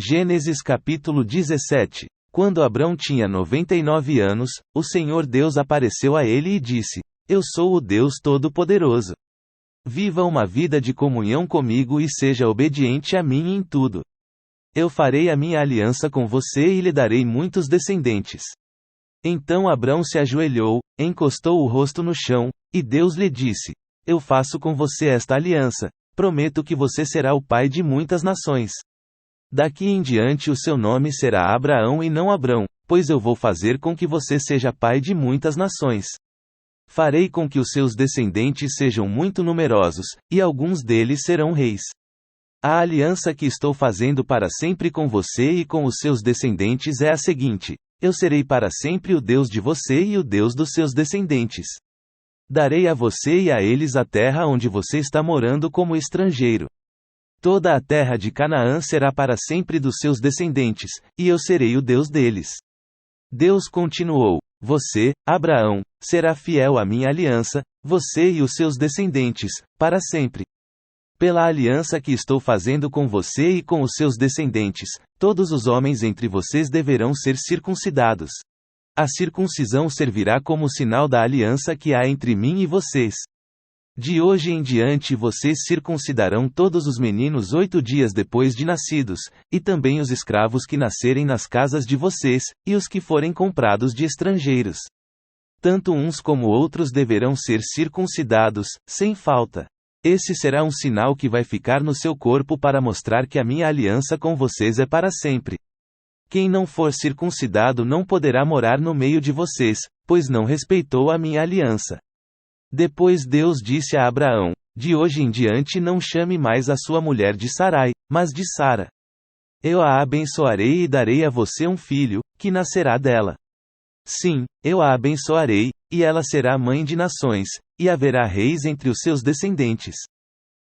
Gênesis capítulo 17. Quando Abrão tinha 99 anos, o Senhor Deus apareceu a ele e disse: Eu sou o Deus Todo-Poderoso. Viva uma vida de comunhão comigo e seja obediente a mim em tudo. Eu farei a minha aliança com você e lhe darei muitos descendentes. Então Abrão se ajoelhou, encostou o rosto no chão, e Deus lhe disse: Eu faço com você esta aliança, prometo que você será o pai de muitas nações. Daqui em diante o seu nome será Abraão e não Abrão, pois eu vou fazer com que você seja pai de muitas nações. Farei com que os seus descendentes sejam muito numerosos, e alguns deles serão reis. A aliança que estou fazendo para sempre com você e com os seus descendentes é a seguinte: eu serei para sempre o Deus de você e o Deus dos seus descendentes. Darei a você e a eles a terra onde você está morando como estrangeiro. Toda a terra de Canaã será para sempre dos seus descendentes, e eu serei o Deus deles. Deus continuou: Você, Abraão, será fiel à minha aliança, você e os seus descendentes, para sempre. Pela aliança que estou fazendo com você e com os seus descendentes, todos os homens entre vocês deverão ser circuncidados. A circuncisão servirá como sinal da aliança que há entre mim e vocês. De hoje em diante vocês circuncidarão todos os meninos 8 dias depois de nascidos, e também os escravos que nascerem nas casas de vocês, e os que forem comprados de estrangeiros. Tanto uns como outros deverão ser circuncidados, sem falta. Esse será um sinal que vai ficar no seu corpo para mostrar que a minha aliança com vocês é para sempre. Quem não for circuncidado não poderá morar no meio de vocês, pois não respeitou a minha aliança. Depois Deus disse a Abraão: De hoje em diante não chame mais a sua mulher de Sarai, mas de Sara. Eu a abençoarei e darei a você um filho, que nascerá dela. Sim, eu a abençoarei, e ela será mãe de nações, e haverá reis entre os seus descendentes.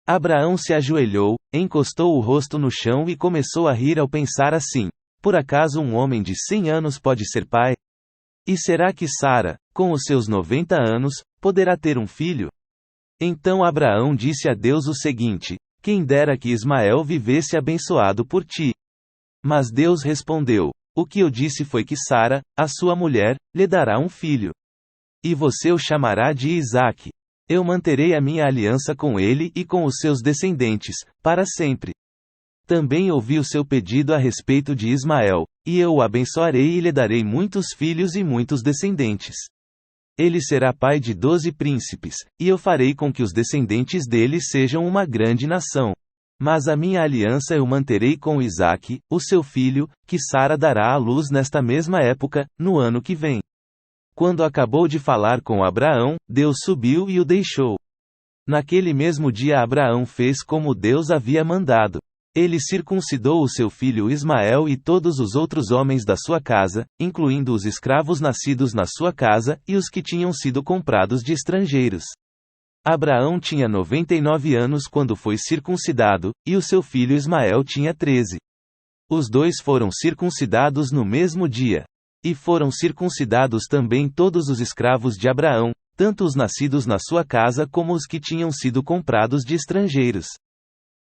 Abraão se ajoelhou, encostou o rosto no chão e começou a rir ao pensar assim: Por acaso um homem de 100 anos pode ser pai? E será que Sara, com os seus 90 anos, poderá ter um filho? Então Abraão disse a Deus o seguinte: Quem dera que Ismael vivesse abençoado por ti. Mas Deus respondeu: O que eu disse foi que Sara, a sua mulher, lhe dará um filho. E você o chamará de Isaque. Eu manterei a minha aliança com ele e com os seus descendentes, para sempre. Também ouvi o seu pedido a respeito de Ismael, e eu o abençoarei e lhe darei muitos filhos e muitos descendentes. Ele será pai de 12 príncipes, e eu farei com que os descendentes dele sejam uma grande nação. Mas a minha aliança eu manterei com Isaque, o seu filho, que Sara dará à luz nesta mesma época, no ano que vem. Quando acabou de falar com Abraão, Deus subiu e o deixou. Naquele mesmo dia Abraão fez como Deus havia mandado. Ele circuncidou o seu filho Ismael e todos os outros homens da sua casa, incluindo os escravos nascidos na sua casa, e os que tinham sido comprados de estrangeiros. Abraão tinha 99 anos quando foi circuncidado, e o seu filho Ismael tinha 13. Os dois foram circuncidados no mesmo dia. E foram circuncidados também todos os escravos de Abraão, tanto os nascidos na sua casa como os que tinham sido comprados de estrangeiros.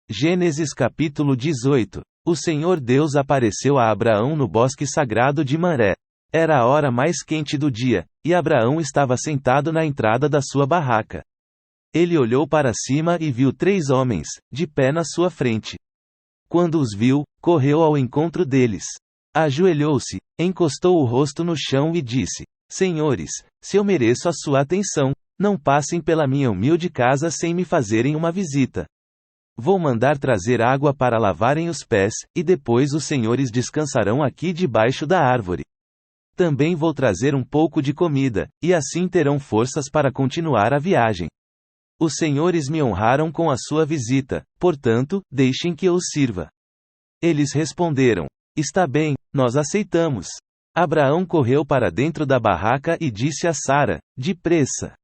Gênesis capítulo 18. O Senhor Deus apareceu a Abraão no bosque sagrado de Mamré. Era a hora mais quente do dia, e Abraão estava sentado na entrada da sua barraca. Ele olhou para cima e viu 3 homens, de pé na sua frente. Quando os viu, correu ao encontro deles. Ajoelhou-se, encostou o rosto no chão e disse: Senhores, se eu mereço a sua atenção, não passem pela minha humilde casa sem me fazerem uma visita. Vou mandar trazer água para lavarem os pés, e depois os senhores descansarão aqui debaixo da árvore. Também vou trazer um pouco de comida, e assim terão forças para continuar a viagem. Os senhores me honraram com a sua visita, portanto, deixem que eu os sirva. Eles responderam: Está bem, nós aceitamos. Abraão correu para dentro da barraca e disse a Sara: Depressa.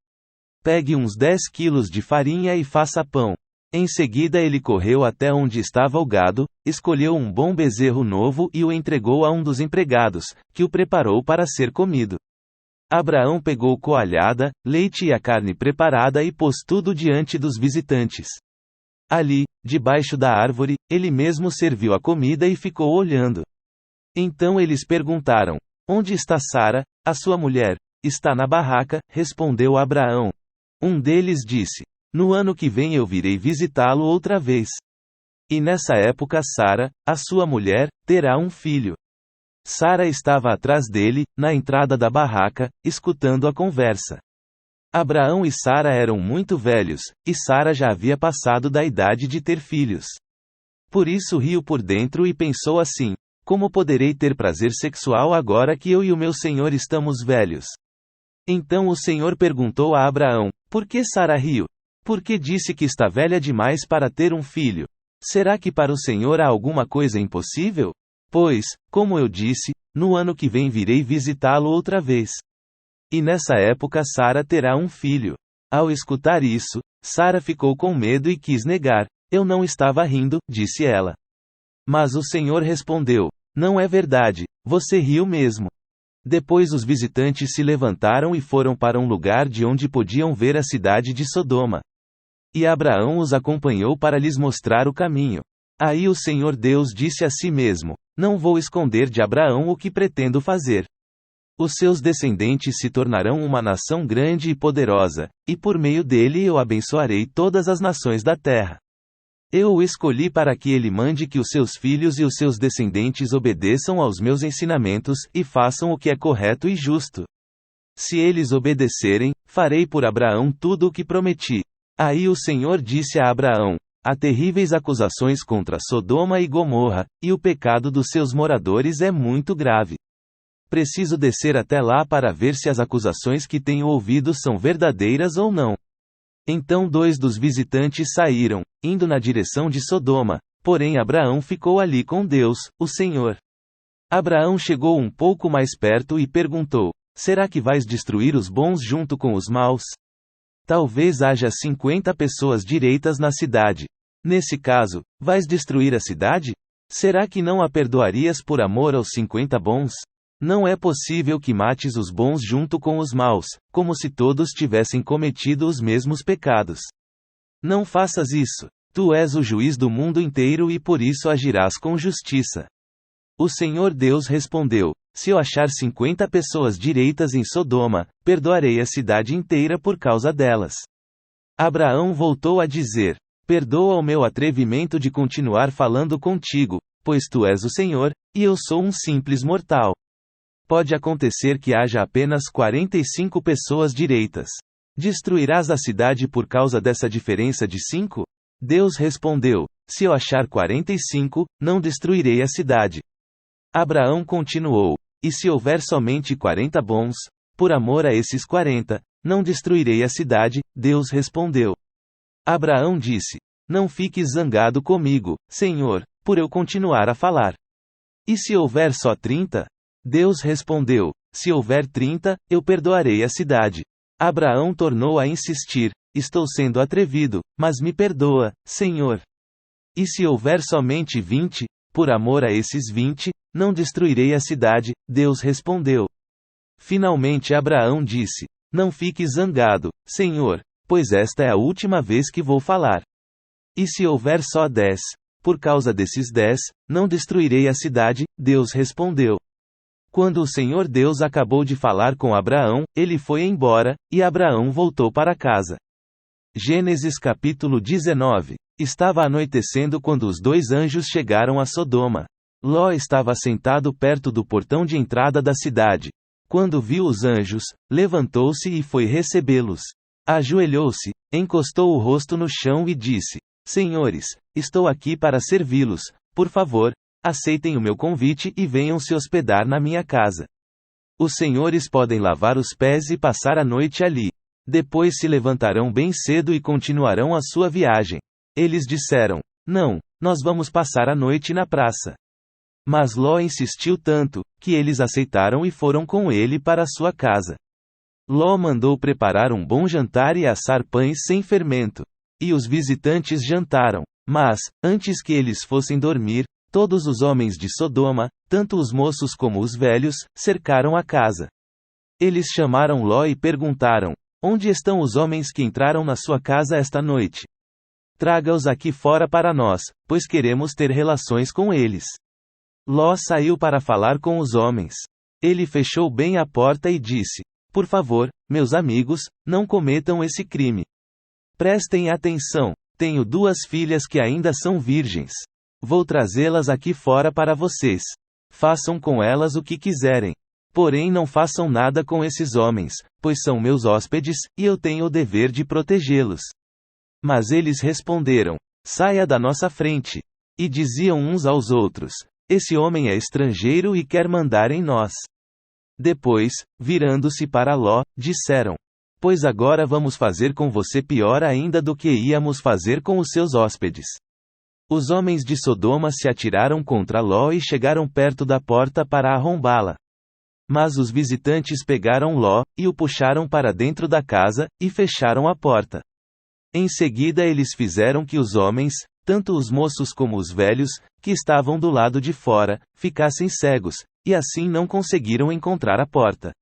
Pegue uns 10 quilos de farinha e faça pão. Em seguida ele correu até onde estava o gado, escolheu um bom bezerro novo e o entregou a um dos empregados, que o preparou para ser comido. Abraão pegou coalhada, leite e a carne preparada e pôs tudo diante dos visitantes. Ali, debaixo da árvore, ele mesmo serviu a comida e ficou olhando. Então eles perguntaram: Onde está Sara, a sua mulher? Está na barraca, respondeu Abraão. Um deles disse: No ano que vem eu virei visitá-lo outra vez. E nessa época Sara, a sua mulher, terá um filho. Sara estava atrás dele, na entrada da barraca, escutando a conversa. Abraão e Sara eram muito velhos, e Sara já havia passado da idade de ter filhos. Por isso riu por dentro e pensou assim: Como poderei ter prazer sexual agora que eu e o meu senhor estamos velhos? Então o Senhor perguntou a Abraão: Por que Sara riu? Porque disse que está velha demais para ter um filho. Será que para o Senhor há alguma coisa impossível? Pois, como eu disse, no ano que vem virei visitá-lo outra vez. E nessa época Sara terá um filho. Ao escutar isso, Sara ficou com medo e quis negar. Eu não estava rindo, disse ela. Mas o Senhor respondeu: Não é verdade, você riu mesmo. Depois os visitantes se levantaram e foram para um lugar de onde podiam ver a cidade de Sodoma. E Abraão os acompanhou para lhes mostrar o caminho. Aí o Senhor Deus disse a si mesmo: Não vou esconder de Abraão o que pretendo fazer. Os seus descendentes se tornarão uma nação grande e poderosa, e por meio dele eu abençoarei todas as nações da terra. Eu o escolhi para que ele mande que os seus filhos e os seus descendentes obedeçam aos meus ensinamentos, e façam o que é correto e justo. Se eles obedecerem, farei por Abraão tudo o que prometi. Aí o Senhor disse a Abraão: Há terríveis acusações contra Sodoma e Gomorra, e o pecado dos seus moradores é muito grave. Preciso descer até lá para ver se as acusações que tenho ouvido são verdadeiras ou não. Então 2 dos visitantes saíram, indo na direção de Sodoma, porém Abraão ficou ali com Deus, o Senhor. Abraão chegou um pouco mais perto e perguntou: Será que vais destruir os bons junto com os maus? Talvez haja 50 pessoas direitas na cidade. Nesse caso, vais destruir a cidade? Será que não a perdoarias por amor aos 50 bons? Não é possível que mates os bons junto com os maus, como se todos tivessem cometido os mesmos pecados. Não faças isso. Tu és o juiz do mundo inteiro e por isso agirás com justiça. O Senhor Deus respondeu: Se eu achar 50 pessoas direitas em Sodoma, perdoarei a cidade inteira por causa delas. Abraão voltou a dizer: Perdoa o meu atrevimento de continuar falando contigo, pois tu és o Senhor, e eu sou um simples mortal. Pode acontecer que haja apenas 45 pessoas direitas. Destruirás a cidade por causa dessa diferença de 5? Deus respondeu: Se eu achar 45, não destruirei a cidade. Abraão continuou: E se houver somente 40 bons, por amor a esses 40, não destruirei a cidade. Deus respondeu. Abraão disse: Não fiques zangado comigo, Senhor, por eu continuar a falar. E se houver só 30? Deus respondeu: Se houver 30, eu perdoarei a cidade. Abraão tornou a insistir: Estou sendo atrevido, mas me perdoa, Senhor. E se houver somente 20, por amor a esses 20, não destruirei a cidade. Deus respondeu. Finalmente Abraão disse: Não fique zangado, Senhor, pois esta é a última vez que vou falar. E se houver só 10, por causa desses 10, não destruirei a cidade. Deus respondeu. Quando o Senhor Deus acabou de falar com Abraão, ele foi embora, e Abraão voltou para casa. Gênesis capítulo 19. Estava anoitecendo quando os 2 anjos chegaram a Sodoma. Ló estava sentado perto do portão de entrada da cidade. Quando viu os anjos, levantou-se e foi recebê-los. Ajoelhou-se, encostou o rosto no chão e disse: Senhores, estou aqui para servi-los, por favor, aceitem o meu convite e venham se hospedar na minha casa. Os senhores podem lavar os pés e passar a noite ali. Depois se levantarão bem cedo e continuarão a sua viagem. Eles disseram: Não, nós vamos passar a noite na praça. Mas Ló insistiu tanto, que eles aceitaram e foram com ele para sua casa. Ló mandou preparar um bom jantar e assar pães sem fermento. E os visitantes jantaram. Mas, antes que eles fossem dormir, todos os homens de Sodoma, tanto os moços como os velhos, cercaram a casa. Eles chamaram Ló e perguntaram: Onde estão os homens que entraram na sua casa esta noite? Traga-os aqui fora para nós, pois queremos ter relações com eles. Ló saiu para falar com os homens. Ele fechou bem a porta e disse: Por favor, meus amigos, não cometam esse crime. Prestem atenção. Tenho 2 filhas que ainda são virgens. Vou trazê-las aqui fora para vocês. Façam com elas o que quiserem. Porém, não façam nada com esses homens, pois são meus hóspedes, e eu tenho o dever de protegê-los. Mas eles responderam: Saia da nossa frente. E diziam uns aos outros: Esse homem é estrangeiro e quer mandar em nós. Depois, virando-se para Ló, disseram: Pois agora vamos fazer com você pior ainda do que íamos fazer com os seus hóspedes. Os homens de Sodoma se atiraram contra Ló e chegaram perto da porta para arrombá-la. Mas os visitantes pegaram Ló, e o puxaram para dentro da casa, e fecharam a porta. Em seguida eles fizeram que os homens, tanto os moços como os velhos, que estavam do lado de fora, ficassem cegos, e assim não conseguiram encontrar a porta.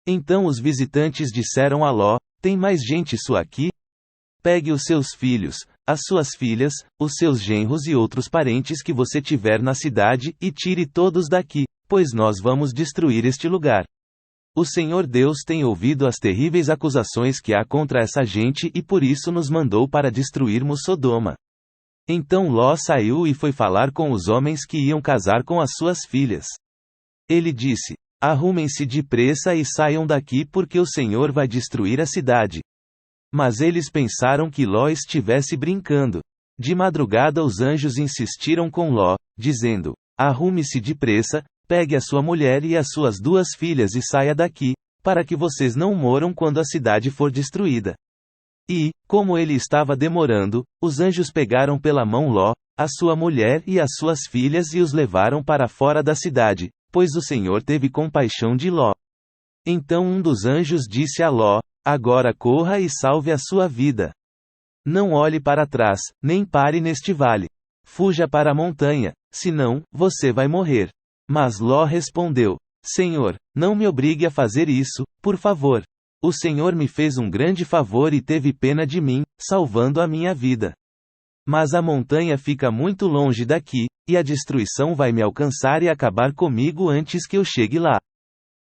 Então os visitantes disseram a Ló: Tem mais gente sua aqui? Pegue os seus filhos, as suas filhas, os seus genros e outros parentes que você tiver na cidade, e tire todos daqui, pois nós vamos destruir este lugar. O Senhor Deus tem ouvido as terríveis acusações que há contra essa gente e por isso nos mandou para destruirmos Sodoma. Então Ló saiu e foi falar com os homens que iam casar com as suas filhas. Ele disse: Arrumem-se depressa e saiam daqui porque o Senhor vai destruir a cidade. Mas eles pensaram que Ló estivesse brincando. De madrugada os anjos insistiram com Ló, dizendo: Arrume-se depressa, pegue a sua mulher e as suas 2 filhas e saia daqui, para que vocês não moram quando a cidade for destruída. E, como ele estava demorando, os anjos pegaram pela mão Ló, a sua mulher e as suas filhas e os levaram para fora da cidade, pois o Senhor teve compaixão de Ló. Então um dos anjos disse a Ló: Agora corra e salve a sua vida. Não olhe para trás, nem pare neste vale. Fuja para a montanha, senão, você vai morrer. Mas Ló respondeu: Senhor, não me obrigue a fazer isso, por favor. O Senhor me fez um grande favor e teve pena de mim, salvando a minha vida. Mas a montanha fica muito longe daqui, e a destruição vai me alcançar e acabar comigo antes que eu chegue lá.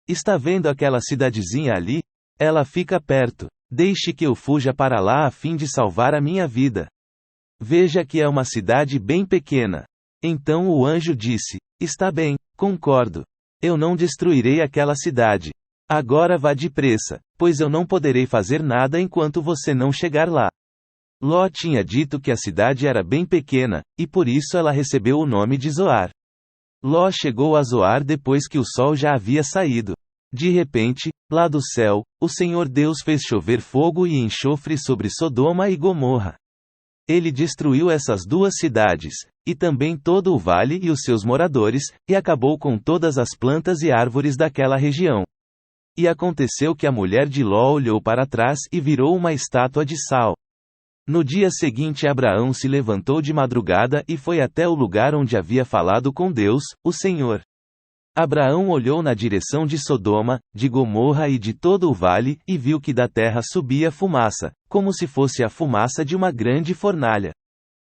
Está vendo aquela cidadezinha ali? Ela fica perto. Deixe que eu fuja para lá a fim de salvar a minha vida. Veja que é uma cidade bem pequena. Então o anjo disse: Está bem, concordo. Eu não destruirei aquela cidade. Agora vá depressa, pois eu não poderei fazer nada enquanto você não chegar lá. Ló tinha dito que a cidade era bem pequena, e por isso ela recebeu o nome de Zoar. Ló chegou a Zoar depois que o sol já havia saído. De repente, lá do céu, o Senhor Deus fez chover fogo e enxofre sobre Sodoma e Gomorra. Ele destruiu essas 2 cidades, e também todo o vale e os seus moradores, e acabou com todas as plantas e árvores daquela região. E aconteceu que a mulher de Ló olhou para trás e virou uma estátua de sal. No dia seguinte Abraão se levantou de madrugada e foi até o lugar onde havia falado com Deus, o Senhor. Abraão olhou na direção de Sodoma, de Gomorra e de todo o vale, e viu que da terra subia fumaça, como se fosse a fumaça de uma grande fornalha.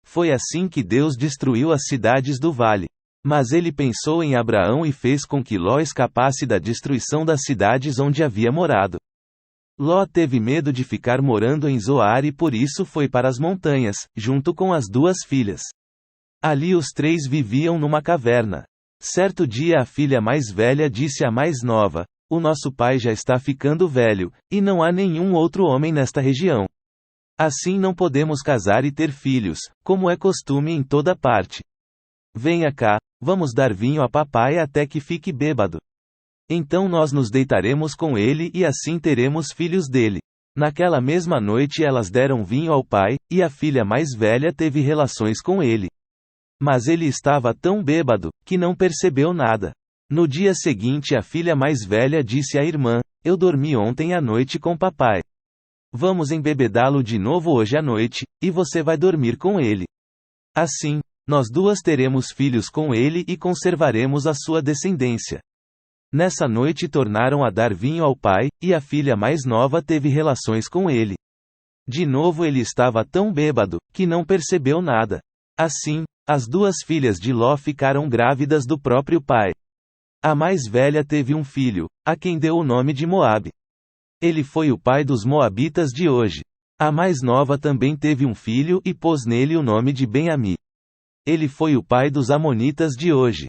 Foi assim que Deus destruiu as cidades do vale. Mas ele pensou em Abraão e fez com que Ló escapasse da destruição das cidades onde havia morado. Ló teve medo de ficar morando em Zoar e por isso foi para as montanhas, junto com as 2 filhas. Ali os 3 viviam numa caverna. Certo dia a filha mais velha disse à mais nova: O nosso pai já está ficando velho, e não há nenhum outro homem nesta região. Assim não podemos casar e ter filhos, como é costume em toda parte. Venha cá, vamos dar vinho a papai até que fique bêbado. Então nós nos deitaremos com ele e assim teremos filhos dele. Naquela mesma noite elas deram vinho ao pai, e a filha mais velha teve relações com ele. Mas ele estava tão bêbado, que não percebeu nada. No dia seguinte a filha mais velha disse à irmã: Eu dormi ontem à noite com papai. Vamos embebedá-lo de novo hoje à noite, e você vai dormir com ele. Assim, nós 2 teremos filhos com ele e conservaremos a sua descendência. Nessa noite tornaram a dar vinho ao pai, e a filha mais nova teve relações com ele. De novo ele estava tão bêbado, que não percebeu nada. Assim, as duas filhas de Ló ficaram grávidas do próprio pai. A mais velha teve um filho, a quem deu o nome de Moabe. Ele foi o pai dos moabitas de hoje. A mais nova também teve um filho e pôs nele o nome de Ben-Ami. Ele foi o pai dos amonitas de hoje.